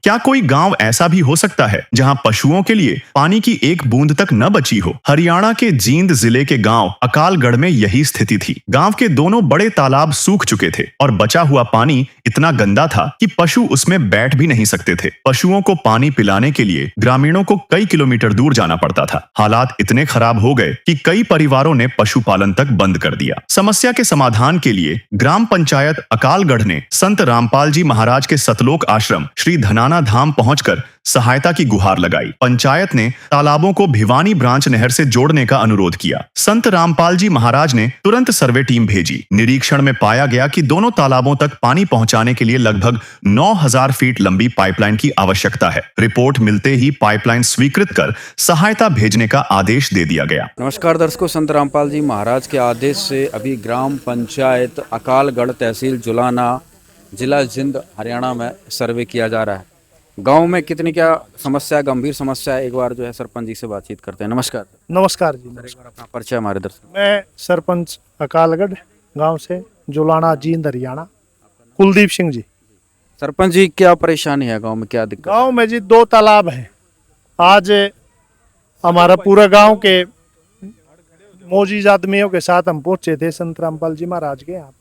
क्या कोई गांव ऐसा भी हो सकता है जहां पशुओं के लिए पानी की एक बूंद तक न बची हो? हरियाणा के जींद जिले के गांव अकालगढ़ में यही स्थिति थी। गांव के दोनों बड़े तालाब सूख चुके थे और बचा हुआ पानी इतना गंदा था कि पशु उसमें बैठ भी नहीं सकते थे। पशुओं को पानी पिलाने के लिए ग्रामीणों को कई किलोमीटर दूर जाना पड़ता था। हालात इतने खराब हो गए कि कई परिवारों ने पशुपालन तक बंद कर दिया। समस्या के समाधान के लिए ग्राम पंचायत अकालगढ़ ने संत रामपाल जी महाराज के सतलोक आश्रम श्री धनाना धाम पहुंचकर सहायता की गुहार लगाई। पंचायत ने तालाबों को भिवानी ब्रांच नहर से जोड़ने का अनुरोध किया। संत रामपाल जी महाराज ने तुरंत सर्वे टीम भेजी। निरीक्षण में पाया गया कि दोनों तालाबों तक पानी पहुंचाने के लिए लगभग 9000 फीट लंबी पाइपलाइन की आवश्यकता है। रिपोर्ट मिलते ही पाइपलाइन स्वीकृत कर सहायता भेजने का आदेश दे दिया गया। नमस्कार दर्शकों, संत रामपाल जी महाराज के आदेश से अभी ग्राम पंचायत अकालगढ़, तहसील जुलाना, जिला जींद, हरियाणा में सर्वे किया जा रहा है। गांव में कितनी क्या समस्या, गंभीर समस्या है, एक बार जो है सरपंच जी से बातचीत करते हैं। नमस्कार। नमस्कार जी। एक बार अपना परिचय हमारे दर्शक। मैं सरपंच अकालगढ़ गांव से, जुलाना, जींद, हरियाणा, कुलदीप सिंह जी। सरपंच जी, क्या परेशानी है गांव में, क्या दिक्कत? गांव में जी 2 तालाब हैं। आज हमारा पूरा गांव के मोजीज आदमियों के साथ हम पहुंचे थे संत रामपाल जी महाराज के यहाँ।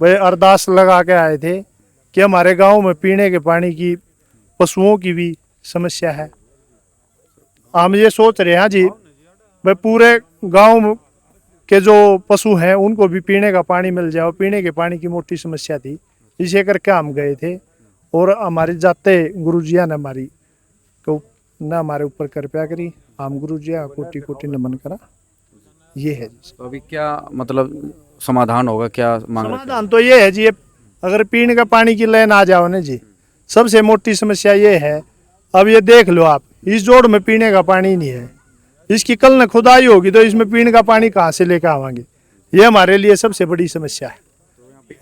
वे अरदास लगा के आए थे कि हमारे गांव में पीने के पानी की, पशुओं की भी समस्या है। हम ये सोच रहे हैं जी, भाई पूरे गांव के जो पशु हैं उनको भी पीने का पानी मिल जाए। पीने के पानी की मोटी समस्या थी, इसे करके हम गए थे। और हमारे जाते गुरुजिया ने हमारे ऊपर कृपया करी। हम गुरुजिया कोटि कोटि नमन करा। ये है जी। तो अभी क्या मतलब समाधान होगा, क्या मांग रहे हैं? समाधान तो ये है जी, अगर पीने का पानी की लाइन आ जाओ ना जी, सबसे मोटी समस्या ये है। अब ये देख लो आप, इस जोड़ में पीने का पानी नहीं है। इसकी कल न खुदाई होगी तो इसमें पीने का पानी कहाँ से लेकर आवांगे? ये हमारे लिए सबसे बड़ी समस्या है।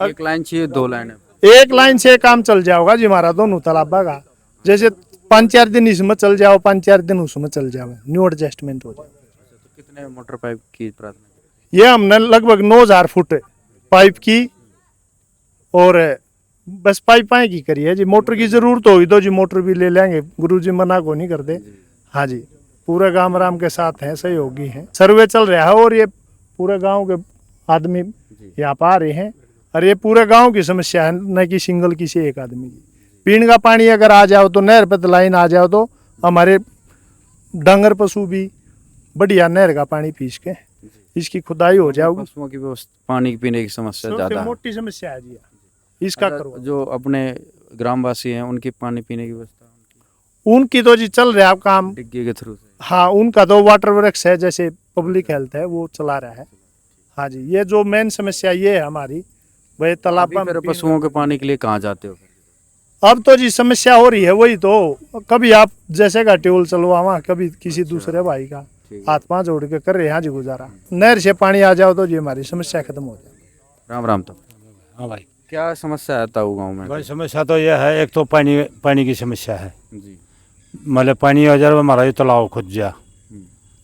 एक लाइन चाहिए, 2 लाइन है? एक लाइन से काम चल जाओगा जी हमारा दोनों तालाबा का। जैसे 5-4 दिन इसमें चल जाओ, 5-4 दिन उसमें चल जाओ, न्यू एडजस्टमेंट हो जाए। तो कितने मोटर पाइप की प्रार्थना? ये हमने लगभग 9000 फुट पाइप की और बस पाइपें की करी है जी। मोटर की जरूरत होगी तो जी मोटर भी ले लेंगे, गुरुजी मना को नहीं करते। हाँ जी, पूरे गांव राम के साथ हैं, सहयोगी हैं। सर्वे चल रहा है और ये पूरे गांव के आदमी यहाँ पर आ रहे हैं। और ये पूरे गांव की समस्या है, न कि सिंगल किसी एक आदमी की। पीने का पानी अगर आ जाओ तो नहर पे लाइन आ जाओ तो हमारे डांगर पशु भी बढ़िया नहर का पानी पीस के इसकी खुदाई हो जाएगी। पशुओं की व्यवस्था, पानी पीने की समस्या ज्यादा है, मोटी समस्या है जी। इसका करो। जो अपने ग्रामवासी हैं उनकी पानी पीने की व्यवस्था उनकी तो जी चल रहा है काम डिग्गी के थ्रू से। हाँ, उनका तो वाटर वर्क्स है, जैसे पब्लिक हेल्थ है वो चला रहा है। हाँ जी, ये जो मेन समस्या ये है हमारी, वही तालाब में पशुओं के पानी के लिए कहाँ जाते हो? अब तो जी समस्या हो रही है वही तो, कभी आप जैसे का ट्यूबवेल चलवावा, कभी किसी दूसरे भाई का हाथ पांव जोड़ के कर रहे हैं जी गुजारा। नहर से पानी आ जाओ तो जी हमारी समस्या खत्म हो जाए। राम राम। तो हाँ भाई, क्या समस्या आता है गाँव में? भाई समस्या तो यह है, एक तो पानी की समस्या है जी। मतलब पानी आ जाए हमारा ये तालाब खुद जा,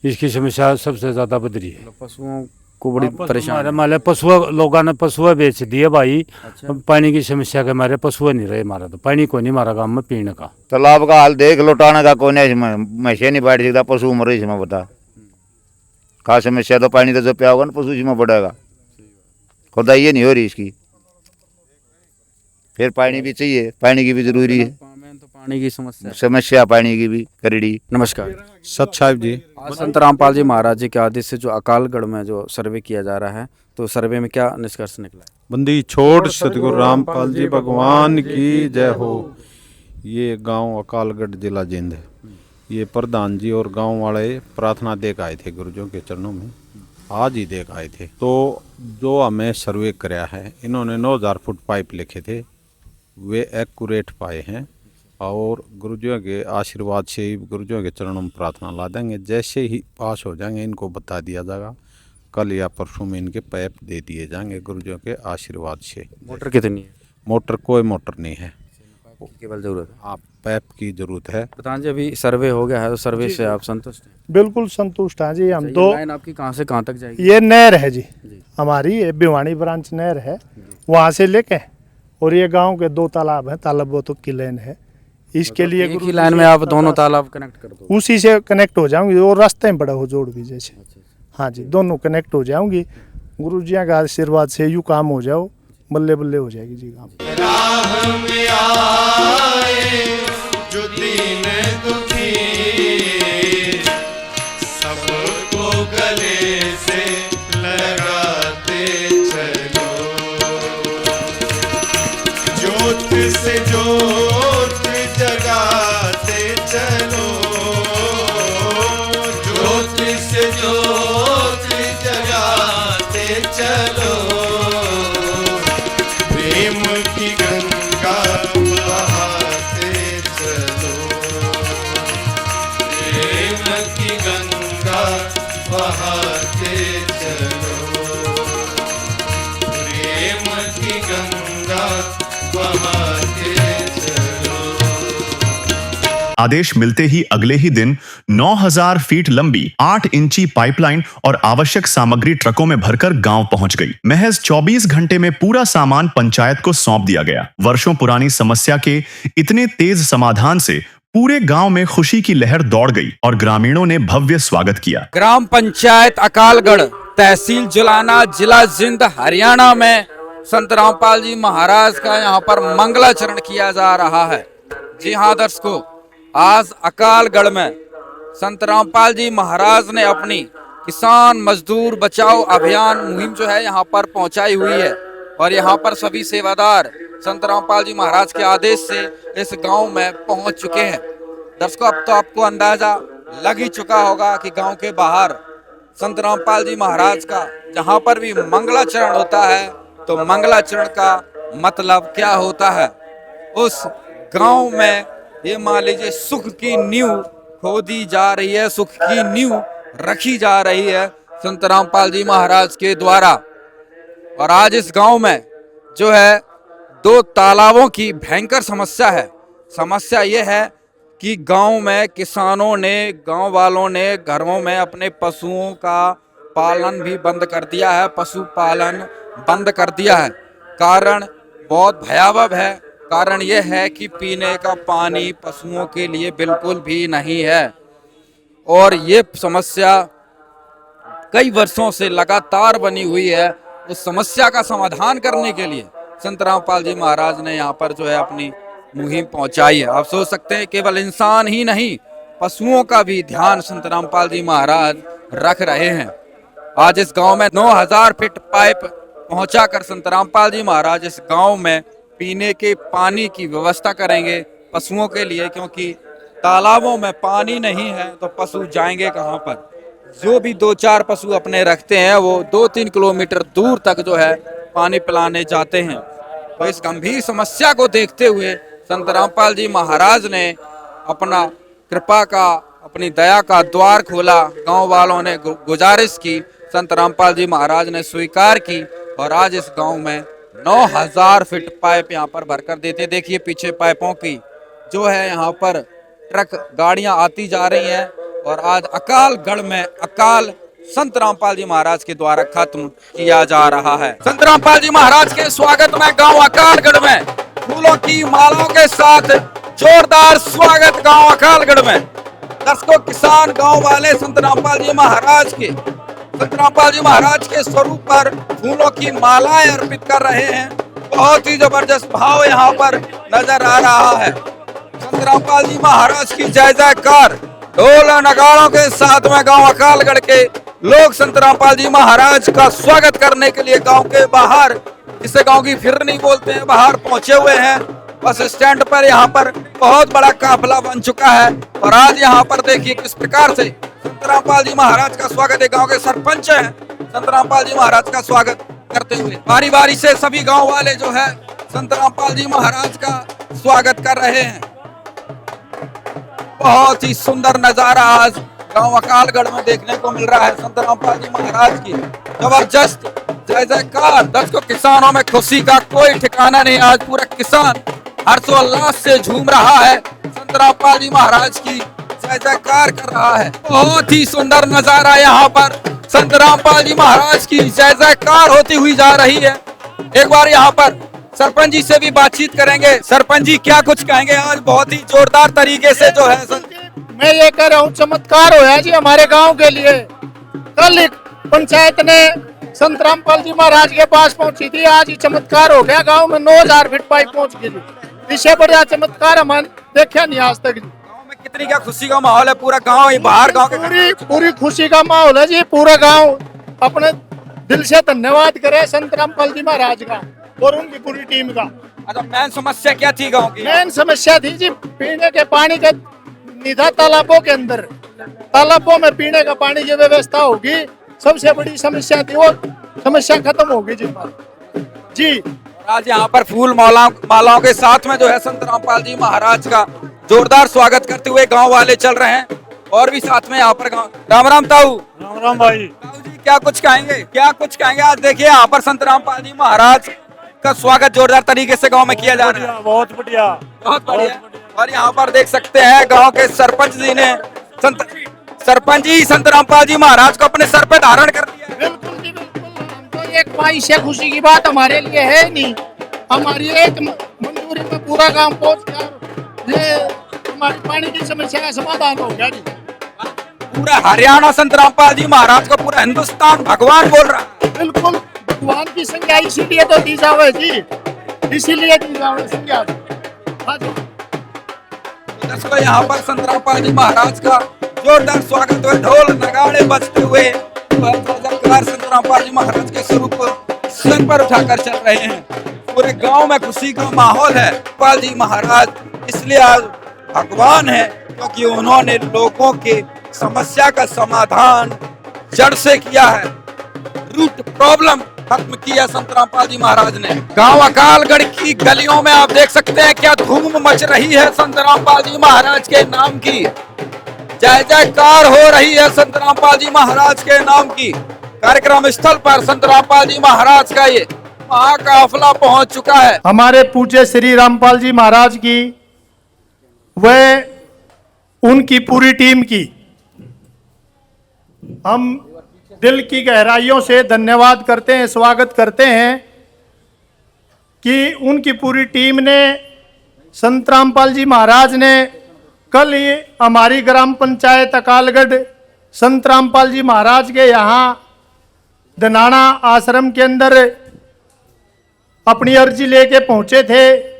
इसकी समस्या सबसे ज्यादा बदरी है। पशुओं को बड़ी परेशान, मतलब पशुओं, लोगों ने पशुएं बेच दिए भाई। अच्छा। पानी की समस्या के हमारे पशुएं नहीं रहे, हमारा तो पानी को नहीं, हमारा गाँव में पीने का। तालाब का हाल देख लो, टाना का कोने इसमें मैसे नहीं बैठ सकता, पशु मर रही इसमें। बता का समस्या तो पानी तो जो पिया होगा ना पशु इसमें बढ़ेगा। खुदाई ये नहीं हो रही इसकी, फिर पानी भी चाहिए, पानी की भी जरूरी है। तो पानी की समस्या पानी की भी करड़ी। नमस्कार। सत साहिब जी, आज संत रामपाल जी महाराज जी के आदेश से जो अकालगढ़ में जो सर्वे किया जा रहा है, तो सर्वे में क्या निष्कर्ष निकला है? बंदी छोड़ सतगुरु रामपाल जी भगवान की जय हो। ये गांव अकालगढ़, जिला जींद है। ये प्रधान जी और गांव वाले प्रार्थना दे के आए थे गुरुजों के चरणों में, आज ही दे के आए थे। तो जो हमें सर्वे कराया है, इन्होंने 9000 फुट पाइप लिखे थे, वे एक्यूरेट पाए हैं। और गुरुजियों के आशीर्वाद से ही गुरुजियों के चरणों में प्रार्थना ला देंगे। जैसे ही पास हो जाएंगे इनको बता दिया जाएगा, कल या परसों में इनके पाइप दे दिए जाएंगे गुरुजियों के आशीर्वाद से। मोटर कितनी है? मोटर कोई मोटर नहीं है, केवल जरूरत है, आप पाइप की जरूरत है। प्रधान जी अभी सर्वे हो गया है, तो सर्वे से आप संतुष्ट हैं? बिल्कुल संतुष्ट हैं जी हम। तो लाइन आपकी कहाँ से कहाँ तक जाएगी? ये नहर है जी हमारी, ये भिवानी ब्रांच नहर है, वहाँ से लेके और ये गांव के 2 तालाब हैं, तालाबों तक की लाइन है। इसके लिए एक ही लाइन में आप दोनों तालाब कनेक्ट कर दो। उसी से कनेक्ट हो जाऊंगी और रास्ते में बड़ा हो जोड़ भी जैसे। हाँ जी, दोनों कनेक्ट हो जाऊंगी। गुरु जी का आशीर्वाद से यूँ काम हो जाओ, बल्ले बल्ले हो जाएगी जी काम। राह में आए जो दीन दुखी, सबको गले से लगाते चलो, ज्योत से ज्योत जगाते चलो, ज्योत से ज्योत जगाते चलो, प्रेम की गंगा बहाते चलो, प्रेम की गंगा बहाते चलो, प्रेम की गंगा बहाते चलो। आदेश मिलते ही अगले ही दिन 9000 फीट लंबी 8 इंची पाइपलाइन और आवश्यक सामग्री ट्रकों में भरकर गांव पहुंच गई। महज 24 घंटे में पूरा सामान पंचायत को सौंप दिया गया। वर्षों पुरानी समस्या के इतने तेज समाधान से पूरे गांव में खुशी की लहर दौड़ गई और ग्रामीणों ने भव्य स्वागत किया। ग्राम पंचायत अकालगढ़, तहसील जुलाना, जिला जिंद, हरियाणा में संत रामपाल जी महाराज का यहाँ पर मंगलाचरण किया जा रहा है। जी हाँ दर्शकों, आज अकालगढ़ में संत रामपाल जी महाराज ने अपनी किसान मजदूर बचाओ अभियान मुहिम जो है यहाँ पर पहुंचाई हुई है और यहाँ पर सभी सेवादार संत रामपाल जी महाराज के आदेश से इस गांव में पहुंच चुके हैं। दर्शकों, अब तो आपको अंदाजा लग ही चुका होगा कि गांव के बाहर संत रामपाल जी महाराज का जहाँ पर भी मंगलाचरण होता है तो मंगलाचरण का मतलब क्या होता है। उस गांव में ये मान लीजिए सुख की नींव खोदी जा रही है, सुख की नींव रखी जा रही है संत रामपाल जी महाराज के द्वारा। और आज इस गांव में जो है 2 तालाबों की भयंकर समस्या है। समस्या ये है कि गांव में किसानों ने, गांव वालों ने घरों में अपने पशुओं का पालन भी बंद कर दिया है, पशुपालन बंद कर दिया है। कारण बहुत भयावह है। कारण यह है कि पीने का पानी पशुओं के लिए बिल्कुल भी नहीं है और ये समस्या कई वर्षों से लगातार बनी हुई है। उस समस्या का समाधान करने के लिए संत रामपाल जी महाराज ने यहाँ पर जो है अपनी मुहिम पहुंचाई है। आप सोच सकते हैं केवल इंसान ही नहीं, पशुओं का भी ध्यान संत रामपाल जी महाराज रख रहे हैं। आज इस गांव में 9000 फीट पाइप पहुंचाकर संत रामपाल जी महाराज इस गांव में पीने के पानी की व्यवस्था करेंगे पशुओं के लिए, क्योंकि तालाबों में पानी नहीं है तो पशु जाएंगे कहां पर। जो भी 2-4 पशु अपने रखते हैं वो 2-3 किलोमीटर दूर तक जो है पानी पिलाने जाते हैं। तो इस गंभीर समस्या को देखते हुए संत रामपाल जी महाराज ने अपना कृपा का, अपनी दया का द्वार खोला। गांव वालों ने गुजारिश की, संत रामपाल जी महाराज ने स्वीकार की और आज इस गांव में 9000 फीट पाइप यहाँ पर भरकर देते। देखिए पीछे पाइपों की जो है यहाँ पर ट्रक गाड़ियां आती जा रही हैं और आज अकालगढ़ में अकाल संत रामपाल जी महाराज के द्वारा खत्म किया जा रहा है। संत रामपाल जी महाराज के स्वागत में गांव अकालगढ़ में फूलों की मालाओं के साथ जोरदार स्वागत गांव अकालगढ़ में। दर्शकों, किसान गांव वाले संत रामपाल जी महाराज के स्वरूप पर फूलों की मालाएं अर्पित कर रहे हैं। बहुत ही जबरदस्त भाव यहाँ पर नजर आ रहा है। संत रामपाल जी महाराज की जय जयकार ढोल नगाड़ों के साथ में गांव अकालगढ़ के लोग संत रामपाल जी महाराज का स्वागत करने के लिए गांव के बाहर, जिसे गांव की फिरनी बोलते हैं, बाहर पहुंचे हुए हैं। बस स्टैंड पर यहाँ पर बहुत बड़ा काफिला बन चुका है और आज यहाँ पर देखिए किस प्रकार से संत रामपाल जी महाराज का स्वागत है। गांव के सरपंच हैं संत रामपाल जी महाराज का स्वागत करते हुए। बारी बारी से सभी गांव वाले जो है संत रामपाल जी महाराज का स्वागत कर रहे हैं। बहुत ही सुंदर नजारा आज गांव अकालगढ़ में देखने को मिल रहा है। संत रामपाल जी महाराज की जबरदस्त जय जयकार। दर्शकों, किसानों में खुशी का कोई ठिकाना नहीं। आज पूरा किसान हर्षोल्लास से झूम रहा है, संत रामपाल जी महाराज की जय जयकार कर रहा है। बहुत ही सुंदर नजारा यहाँ पर संत रामपाल जी महाराज की जय जयकार होती हुई जा रही है। एक बार यहाँ पर सरपंच जी से भी बातचीत करेंगे। सरपंच जी क्या कुछ कहेंगे? आज बहुत ही जोरदार तरीके से जो है मैं ये कह रहा हूँ चमत्कार होया जी हमारे गांव के लिए। कल एक पंचायत ने संत रामपाल जी महाराज के पास पहुंची थी, आज ही चमत्कार हो गया। गांव में 9000 फीट पाइप पहुंच गई। इससे बढ़िया चमत्कार हमने देखा नहीं आज तक। गांव में कितनी क्या खुशी का माहौल है? पूरा गांव ही बाहर गांव के पूरी खुशी का माहौल है जी। पूरा गांव अपने दिल से धन्यवाद करे संत रामपाल जी महाराज का और उनकी पूरी टीम का। अच्छा, मेन समस्या क्या थी गांव की? मेन समस्या थी जी पीने के पानी का निधा तालाबों के अंदर। तालाबों में पीने का पानी की व्यवस्था होगी, सबसे बड़ी समस्या थी, वो समस्या खत्म होगी जी जी। आज यहाँ पर फूल मालाओं के साथ में जो है संत रामपाल जी महाराज का जोरदार स्वागत करते हुए गांव वाले चल रहे हैं और भी साथ में यहाँ पर गाँव। राम राम ताऊ। राम राम भाई। ताऊ जी क्या कुछ कहेंगे? क्या कुछ कहेंगे? आज देखिए यहाँ पर संत रामपाल जी महाराज का स्वागत जोरदार तरीके से गांव में किया जा रहा है। बहुत बढ़िया। बहुत बढ़िया। और यहाँ पर देख सकते हैं गांव के सरपंच जी ने सरपंच जी संत रामपाल जी महाराज को अपने सर पे धारण कर दिया। बिल्कुल जी बिल्कुल। हम तो एक पाई से खुशी की बात हमारे लिए है नहीं, हमारी एक मंजूरी में पूरा गांव पहुंच गया। ये हमारी पानी की समस्या का समाधान हो गया जी। पूरा हरियाणा संत रामपाल जी महाराज को पूरा हिंदुस्तान भगवान बोल रहा है। बिल्कुल भगवान की संज्ञा इसीलिए तो दी जावे जी, इसीलिए दी जावे संज्ञा। हाँ जी। दर्शकों यहाँ पर संत रामपाल जी महाराज का जोरदार स्वागत हुए, ढोल नगाड़े बजते हुए संत रामपाल जी महाराज के स्वरूप को सर पर उठाकर चल रहे हैं। पूरे गांव में खुशी का माहौल है। रामपाल जी महाराज इसलिए आज भगवान है क्योंकि उन्होंने लोगों के समस्या का समाधान जड़ से किया है। रूट प्रॉब्लम खत्म किया संत रामपाल जी महाराज ने। गांव अकालगढ़ की गलियों में आप देख सकते हैं क्या धूम मच रही है संत रामपाल जी महाराज के नाम की। जय जयकार हो रही है संत रामपाल जी महाराज के नाम की। कार्यक्रम स्थल पर संत रामपाल जी महाराज का ये महाकाफला पहुंच चुका है। हमारे पूज्य श्री रामपाल जी महाराज की व उनकी पूरी टीम की हम दिल की गहराइयों से धन्यवाद करते हैं, स्वागत करते हैं कि उनकी पूरी टीम ने, संत रामपाल जी महाराज ने कल ही हमारी ग्राम पंचायत अकालगढ़ संत रामपाल जी महाराज के यहाँ धनाना आश्रम के अंदर अपनी अर्जी लेके पहुंचे थे।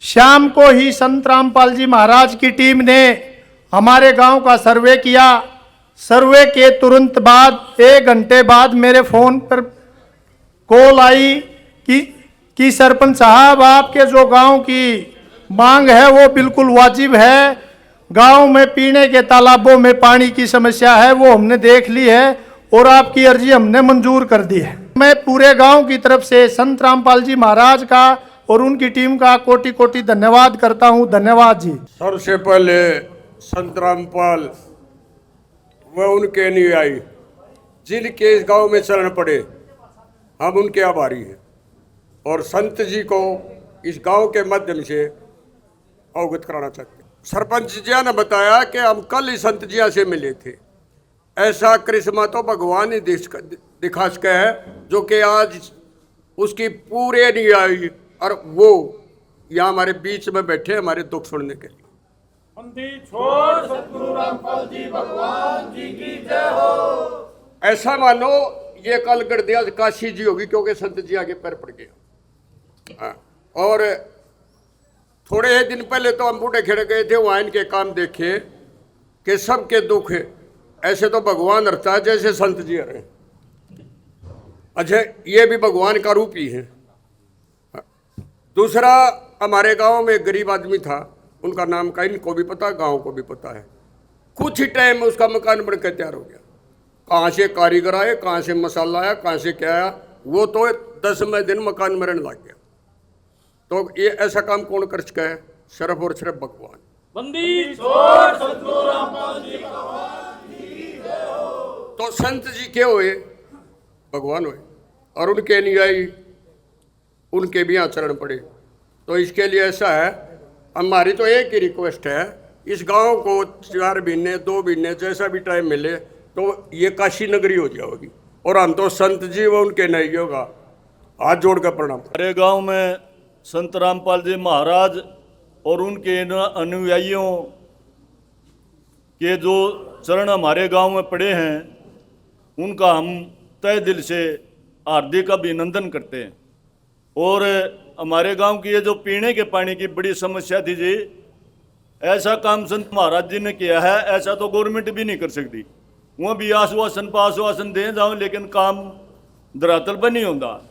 शाम को ही संत रामपाल जी महाराज की टीम ने हमारे गांव का सर्वे किया। सर्वे के तुरंत बाद 1 घंटे बाद मेरे फोन पर कॉल आई कि सरपंच साहब आपके जो गांव की मांग है वो बिल्कुल वाजिब है। गांव में पीने के तालाबों में पानी की समस्या है, वो हमने देख ली है और आपकी अर्जी हमने मंजूर कर दी है। मैं पूरे गांव की तरफ से संत रामपाल जी महाराज का और उनकी टीम का कोटि कोटि धन्यवाद करता हूं। धन्यवाद जी। सबसे पहले संत रामपाल वह उनके अनुयायी जिनके इस गांव में चरण पड़े, हम उनके आभारी हैं और संत जी को इस गांव के माध्यम से अवगत कराना चाहते हैं। सरपंच जी ने बताया कि हम कल ही संत जी से मिले थे। ऐसा करिश्मा तो भगवान ही दिखा सके है जो कि आज उसकी पूरे अनुयायी और वो यहाँ हमारे बीच में बैठे हमारे दुख सुनने के लिए। छोड़ सतगुरु रामपाल जी भगवान जी की जय हो। ऐसा मानो ये कल गढ़दिया काशी जी होगी क्योंकि संत जी आगे पैर पड़ गया। और थोड़े ही दिन पहले तो हम बूढ़े खेड़े गए थे, वहाँ इनके काम देखे कि सबके दुख है ऐसे तो भगवान हरता है जैसे संत जी हरे। अच्छा, ये भी भगवान का रूप ही है। दूसरा, हमारे गांव में एक गरीब आदमी था, उनका नाम का इनको भी पता, गांव को भी पता है। कुछ ही टाइम में उसका मकान बनकर तैयार हो गया। कहाँ से कारीगर आए, कहाँ से मसाला आया, कहाँ से क्या आया, वो तो 10वें दिन मकान में रहने लग गया। तो ये ऐसा काम कौन कर सका है? सिर्फ और सिर्फ भगवान। तो संत जी क्या हुए? भगवान हुए और उनके अनुयायी उनके भी यहाँ चरण पड़े। तो इसके लिए ऐसा है, हमारी तो एक ही रिक्वेस्ट है, इस गांव को 4 महीने 2 महीने जैसा भी टाइम मिले तो ये काशी नगरी हो जाएगी। और हम तो संत जी व उनके नहीं होगा हाथ जोड़कर प्रणाम। हमारे गांव में संत रामपाल जी महाराज और उनके अनुयायियों के जो चरण हमारे गांव में पड़े हैं, उनका हम तहे दिल से हार्दिक अभिनंदन करते हैं। और हमारे गांव की ये जो पीने के पानी की बड़ी समस्या थी जी, ऐसा काम संत महाराज जी ने किया है, ऐसा तो गवर्नमेंट भी नहीं कर सकती। वह भी आश्वासन पर आश्वासन दे जाओ, लेकिन काम धरातल पर नहीं होता।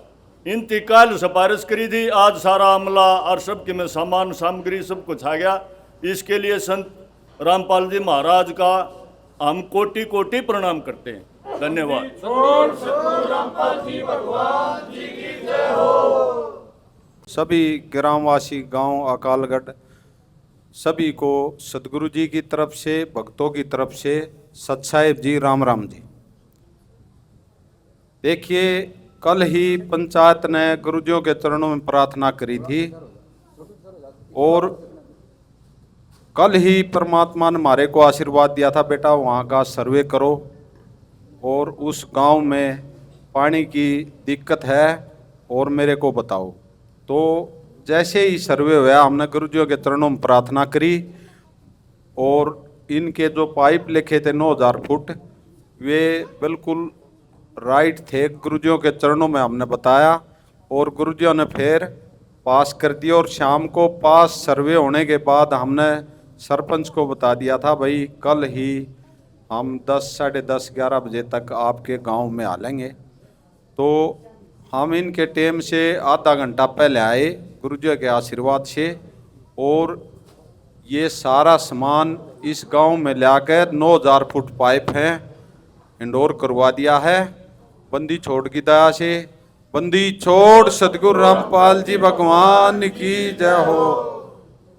इंतकाल सिफारिश करी थी, आज सारा अमला और सबके में सामान सामग्री सब कुछ आ गया। इसके लिए संत रामपाल जी महाराज का हम कोटि कोटि प्रणाम करते हैं। धन्यवाद। सभी ग्रामवासी गांव अकालगढ़ सभी को सदगुरु जी की तरफ से, भक्तों की तरफ से सत साहिब जी राम राम जी। देखिए, कल ही पंचायत ने गुरुजियों के चरणों में प्रार्थना करी थी और कल ही परमात्मा ने हमारे को आशीर्वाद दिया था, बेटा वहाँ का सर्वे करो और उस गांव में पानी की दिक्कत है और मेरे को बताओ। तो जैसे ही सर्वे हुआ, हमने गुरुजियों के चरणों में प्रार्थना करी और इनके जो पाइप लिखे थे 9000 फुट, वे बिल्कुल राइट थे। गुरुजियों के चरणों में हमने बताया और गुरुजियों ने फिर पास कर दिया। और शाम को पास सर्वे होने के बाद हमने सरपंच को बता दिया था, भाई कल ही हम 10, साढ़े 10, 11 बजे तक आपके गांव में आ लेंगे। तो हम इनके टेम से आधा घंटा पहले आए गुरुजी के आशीर्वाद से, और ये सारा सामान इस गांव में लाकर 9000 फुट पाइप हैं इंडोर करवा दिया है। बंदी छोड़ की दया से, बंदी छोड़ सदगुरु रामपाल जी भगवान की जय हो।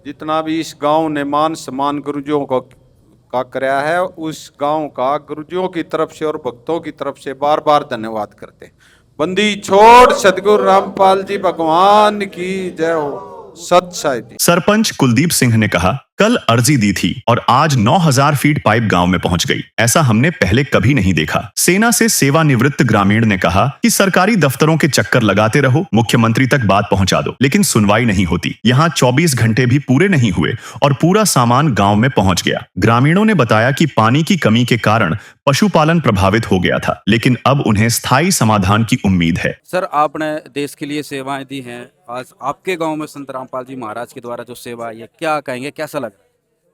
जितना भी इस गांव ने मान सम्मान गुरुजियों का कराया है, उस गांव का गुरुजियों की तरफ से और भक्तों की तरफ से बार बार धन्यवाद करते हैं। बंदी छोड़ सदगुरु रामपाल जी भगवान की जय हो। सत साहिब जी। सरपंच कुलदीप सिंह ने कहा, कल अर्जी दी थी और आज 9000 फीट पाइप गांव में पहुंच गई। ऐसा हमने पहले कभी नहीं देखा। सेना से सेवानिवृत्त ग्रामीण ने कहा कि सरकारी दफ्तरों के चक्कर लगाते रहो, मुख्यमंत्री तक बात पहुंचा दो, लेकिन सुनवाई नहीं होती। यहाँ 24 घंटे भी पूरे नहीं हुए और पूरा सामान गांव में पहुंच गया। ग्रामीणों ने बताया कि पानी की कमी के कारण पशुपालन प्रभावित हो गया था, लेकिन अब उन्हें स्थायी समाधान की उम्मीद है। सर, आपने देश के लिए सेवाएं दी हैं, आज आपके गांव में संत रामपाल जी महाराज के द्वारा जो सेवा है, क्या कहेंगे, कैसा लगा?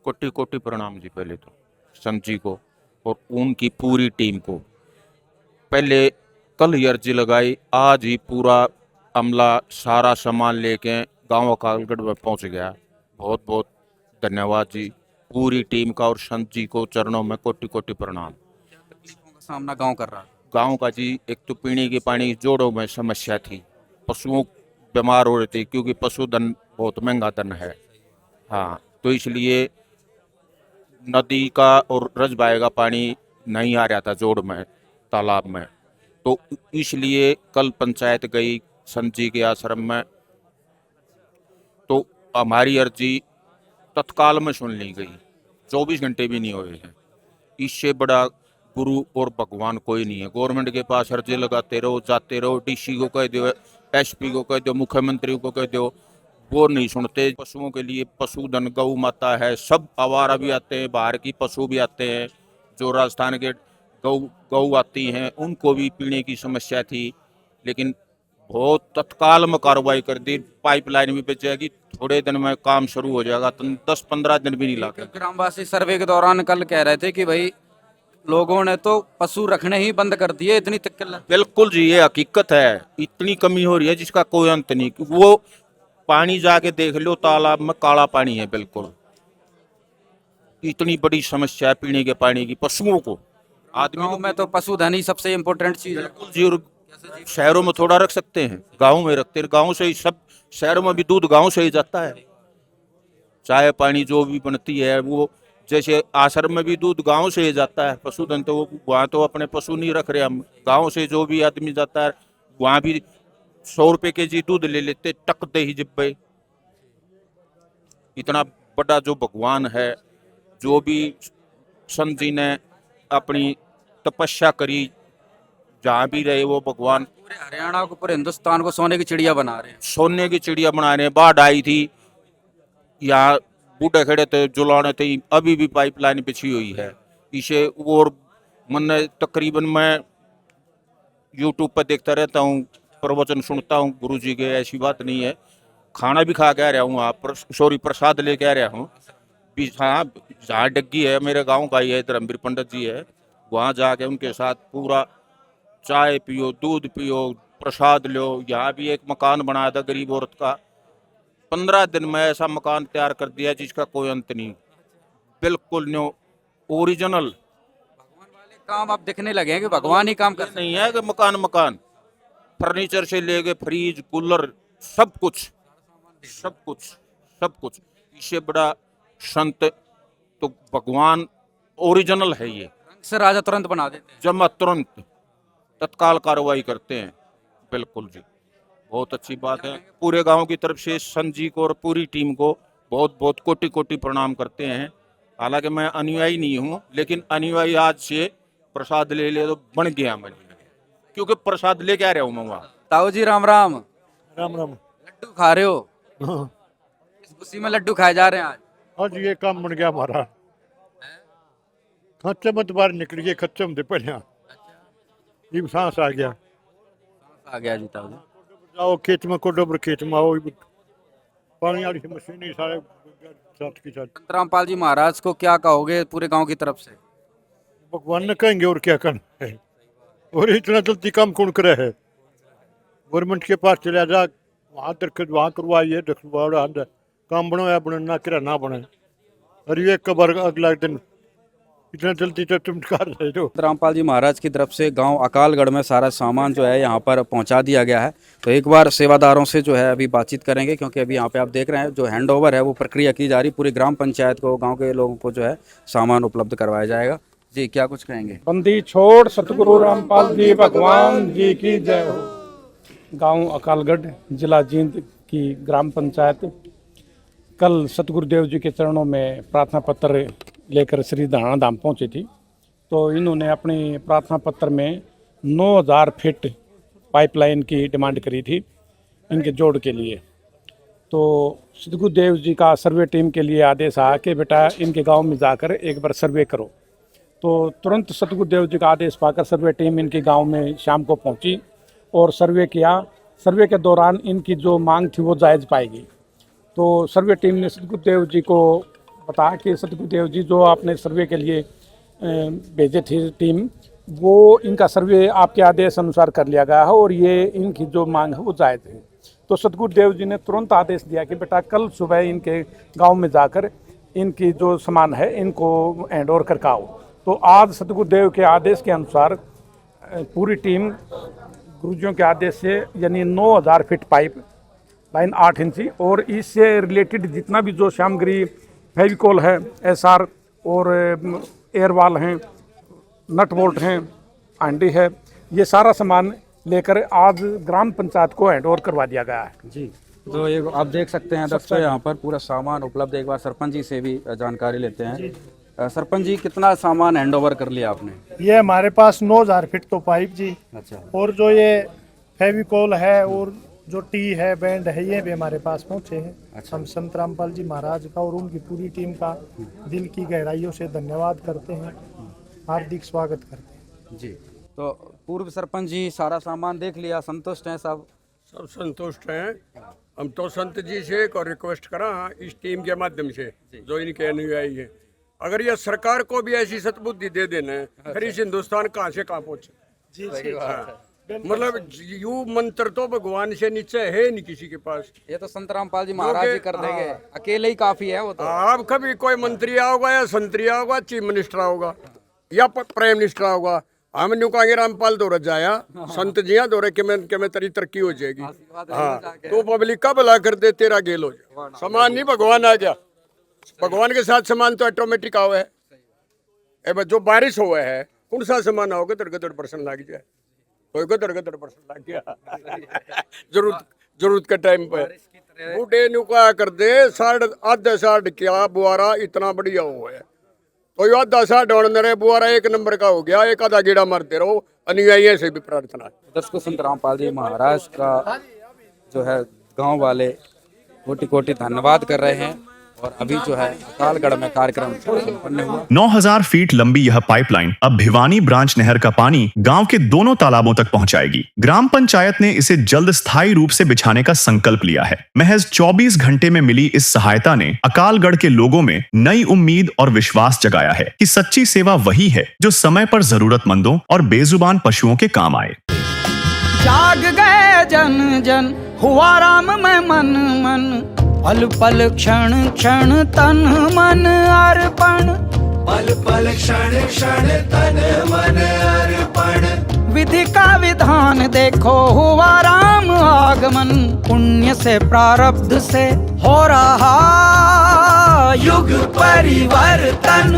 कोटि कोटि प्रणाम जी। पहले तो संत जी को और उनकी पूरी टीम को। पहले कल ही अर्जी लगाई, आज ही पूरा अमला सारा सामान लेके गांव अकालगढ़ में पहुंच गया। बहुत बहुत धन्यवाद जी पूरी टीम का, और संत जी को चरणों में कोटि कोटि प्रणाम। तकलीफों का सामना गांव कर रहा है। गांव का जी, एक तो पीने के पानी जोड़ों में समस्या थी, पशुओं बीमार हो रहे थे क्योंकि पशुधन बहुत महंगा धन है। हाँ, तो इसलिए नदी का और रजबाए का पानी नहीं आ रहा था जोड़ में, तालाब में। तो इसलिए कल पंचायत गई संत जी के आश्रम में, तो हमारी अर्जी तत्काल में सुन ली गई। 24 घंटे भी नहीं हुए हैं। इससे बड़ा गुरु और भगवान कोई नहीं है। गवर्नमेंट के पास अर्जी लगाते रहो, जाते रहो, डीसी को कह दो, एसपी को कह दो, मुख्यमंत्री को कह दो, वो नहीं सुनते। पशुओं के लिए पशुधन गौ माता है, सब आवारा भी आते हैं, बाहर की पशु भी आते हैं, जो राजस्थान के गौ आती हैं, उनको भी पीने की समस्या थी, लेकिन बहुत तत्काल में कार्रवाई कर दी। पाइपलाइन भी बच जाएगी, थोड़े दिन में काम शुरू हो जाएगा। 10-15 दिन भी नहीं लगे। ग्रामवासी सर्वे के दौरान कल कह रहे थे कि भाई लोगों ने तो पशु रखने ही बंद कर दिए, इतनी तक। बिल्कुल जी, ये हकीकत है। इतनी कमी हो रही है जिसका कोई अंत नहीं। वो पानी जाके देख लो, तालाब में काला पानी है बिल्कुल। इतनी बड़ी समस्या है पीने के पानी की पशुओं को। आदमियों में तो पशुधन ही सबसे इम्पोर्टेंट चीज है। बिल्कुल जी। और शहरों में थोड़ा रख सकते हैं, गाँव में रखते हैं। गाँव से ही सब, शहरों में भी दूध गाँव से ही जाता है। चाय पानी जो भी बनती है, वो जैसे आश्रम में भी दूध गांव से ही जाता है। पशुधन तो वहाँ तो अपने पशु नहीं रख रहे हम, गांव से जो भी आदमी जाता है वहाँ भी 100 रुपए केजी दूध ले लेते, टक दे ही जिब्बे। इतना बड़ा जो भगवान है, जो भी संत जी ने अपनी तपस्या करी, जहाँ भी रहे वो भगवान पूरे हरियाणा को, पूरे हिंदुस्तान को सोने की चिड़िया बना रहे हैं। सोने की चिड़िया बना रहे हैं। बाढ़ आई थी यहाँ, बूढ़े खड़े थे जुलाने थे, अभी भी पाइपलाइन बिछी हुई है इसे। और मैंने तकरीबन मैं यूट्यूब पर देखता रहता हूँ, प्रवचन सुनता हूँ गुरु जी के, ऐसी बात नहीं है। खाना भी खा के आ रहा हूँ, आप सॉरी प्रसाद लेके आ रहा हूँ। हाँ, जहाँ डग्गी है मेरे गांव का ही है, धर्मवीर पंडित जी है, वहाँ जाके उनके साथ पूरा चाय पियो, दूध पियो, प्रसाद लो। यहाँ भी एक मकान बनाया था गरीब औरत का, 15 दिन में ऐसा मकान तैयार कर दिया जिसका कोई अंत नहीं, बिल्कुल न्यू ओरिजिनल। काम आप दिखने लगे हैं कि भगवान ही काम कर नहीं है कि मकान मकान, फर्नीचर से लेके फ्रिज कूलर सब कुछ सब कुछ सब कुछ। इससे बड़ा संत तो भगवान ओरिजिनल है ये। से राजा तुरंत बना देते हैं। जमा तुरंत तत्काल कार्रवाई करते हैं। बिल्कुल जी, बहुत अच्छी बात है। पूरे गांव की तरफ से संत जी को और पूरी टीम को बहुत बहुत कोटि कोटि प्रणाम करते हैं। हालांकि मैं अनुयायी नहीं हूँ, लेकिन अनुयायी आज से प्रसाद ले ले तो बन गया मैं, क्योंकि प्रसाद लेके आ रहा हूँ मैं वहाँ। ताऊ जी राम राम। राम राम। लड्डू खा रहे हो? हाँ इस खुशी में लड्डू खाए जा रहे हैं आज। आज ये काम बन गया हमारा। खच्चे मत बाहर निकल गए, खच्चे में पहले ये सांस आ गया। आ गया जी ताऊ जी। जाओ खेत में को डोबर खेत में आओ, पानी वाली मशीन ही सारे साथ की साथ। संत रामपाल जी महाराज को क्या कहोगे पूरे गांव की तरफ से? भगवान ने कहेंगे और क्या करना है, और इतना जल्दी काम कौन करे है। गवर्नमेंट के पास चला जा, वहाँ दरख्त वहाँ करवाइए, काम बनो या बने ना करा ना बने, और ये कबर अगला दिन इतना जल्दी तो चमत्कार है जो। संत रामपाल जी महाराज की तरफ से गांव अकालगढ़ में सारा सामान जो है यहाँ पर पहुँचा दिया गया है। तो एक बार सेवादारों से जो है अभी बातचीत करेंगे, क्योंकि अभी यहाँ पे आप देख रहे हैं जो हैंडओवर है वो प्रक्रिया की जा रही। पूरी ग्राम पंचायत को, गाँव के लोगों को जो है सामान उपलब्ध करवाया जाएगा। जी क्या कुछ कहेंगे? बंदी छोड़ सतगुरु रामपाल जी भगवान जी की जय हो। गांव अकालगढ़, जिला जींद की ग्राम पंचायत कल सतगुरुदेव जी के चरणों में प्रार्थना पत्र लेकर श्री धारणा धाम पहुंची थी। तो इन्होंने अपने प्रार्थना पत्र में 9000 फीट पाइपलाइन की डिमांड करी थी इनके जोड़ के लिए। तो सतगुरुदेव जी का सर्वे टीम के लिए आदेश आया कि बेटा इनके गांव में जाकर एक बार सर्वे करो। तो तुरंत सतगुरुदेव जी का आदेश पाकर सर्वे टीम इनके गांव में शाम को पहुंची और सर्वे किया। सर्वे के दौरान इनकी जो मांग थी वो जायज़ पाएगी। तो सर्वे टीम ने सतगुरुदेव जी को बताया कि सतगुरुदेव जी जो आपने सर्वे के लिए भेजे थे टीम, वो इनका सर्वे आपके आदेश अनुसार कर लिया गया है और ये इनकी जो मांग है वो जायज़ है। तो सतगुरुदेव जी ने तुरंत आदेश दिया कि बेटा कल सुबह इनके गांव में जाकर इनकी जो सामान है इनको हैंड ओवर करके आओ। तो आज सतगुरुदेव के आदेश के अनुसार पूरी टीम गुरुजियों के आदेश से यानी 9000 फीट पाइप लाइन 8 इंची और इससे रिलेटेड जितना भी जो सामग्री फेविकोल है, एसआर और एयरवाल हैं, नट बोल्ट हैं, आंडी है, ये सारा सामान लेकर आज ग्राम पंचायत को हैंड ओवर करवा दिया गया है। जी तो ये आप देख सकते हैं दोस्तों यहाँ पर पूरा सामान उपलब्ध है। एक बार सरपंच जी से भी जानकारी लेते हैं। सरपंच जी कितना सामान हैंड ओवर कर लिया आपने? ये हमारे पास 9000 फीट तो पाइप जी, अच्छा, और जो ये फेविकोल है और जो टी है, बैंड है, ये भी हमारे पास पहुंचे हैं। अच्छा। हम संत रामपाल जी महाराज का और उनकी पूरी टीम का दिल की गहराइयों से धन्यवाद करते हैं, हार्दिक स्वागत करते हैं। जी तो पूर्व सरपंच जी सारा सामान देख लिया, संतुष्ट हैं सब? सब संतुष्ट हैं। हम तो संत जी से एक और रिक्वेस्ट करा इस टीम के माध्यम से जो इनके अनुयायी है, अगर ये सरकार को भी ऐसी सद्बुद्धि दे देना फिर इस हिंदुस्तान कहाँ से कहाँ पहुँचे। मतलब यू मंत्र तो भगवान से नीचे है नहीं किसी के पास। ये तो संत रामपाल जी महाराज ही कर देंगे, अकेले ही काफी है वो तो। आप कभी कोई मंत्री आओगा या संतरी आओगा, चीफ मिनिस्टर आओगा या प्राइम मिनिस्टर आओगा, हम न्यू कहेंगे रामपाल दौरे जाया, संत जिया दौरे के में तेरी तरक्की हो जाएगी। हाँ तो पब्लिक का भला कर दे, तेरा गेल हो जाए। समान नहीं भगवान आ जा, भगवान के साथ समान तो ऑटोमेटिक आओ है। जो बारिश हुआ है कौन सा समान आओगे, गदर परसेंट लग जाए, कोई गदर परसेंट लग गया जरूरत के टाइम पे बूढ़े न्यू क्या कर दे, आधे साढ़ क्या बुआरा इतना बढ़िया हुआ है। कोई आधा सा डोड़ रहे बुआरा एक नंबर का हो गया, एक आधा गेड़ा मारते रहो। अनुयायियों से भी प्रार्थना है। दर्शकों, संत रामपाल जी महाराज का जो है गांव वाले कोटि कोटि धन्यवाद कर रहे हैं। और अभी जो है अकालगढ़ में कार्यक्रम संपन्न हुआ। 9000 फीट लंबी यह पाइपलाइन अब भिवानी ब्रांच नहर का पानी गांव के दोनों तालाबों तक पहुंचाएगी। ग्राम पंचायत ने इसे जल्द स्थायी रूप से बिछाने का संकल्प लिया है। महज 24 घंटे में मिली इस सहायता ने अकालगढ़ के लोगों में नई उम्मीद और विश्वास जगाया है कि सच्ची सेवा वही है जो समय पर जरूरतमंदों और बेजुबान पशुओं के काम आए। जाग गए जन जन, हुआ राम में मन मन, पल पल क्षण क्षण तन मन अर्पण, पल पल क्षण क्षण तन मन अर्पण। विधि का विधान देखो हुआ राम आगमन, पुण्य से प्रारब्ध से हो रहा युग परिवर्तन।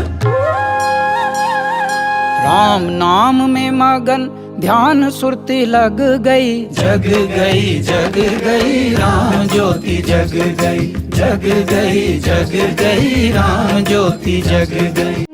राम नाम में मगन ध्यान सुरती लग गई, जग गई जग गई राम ज्योति जग गई, जग गई जग गई राम ज्योति जग गई।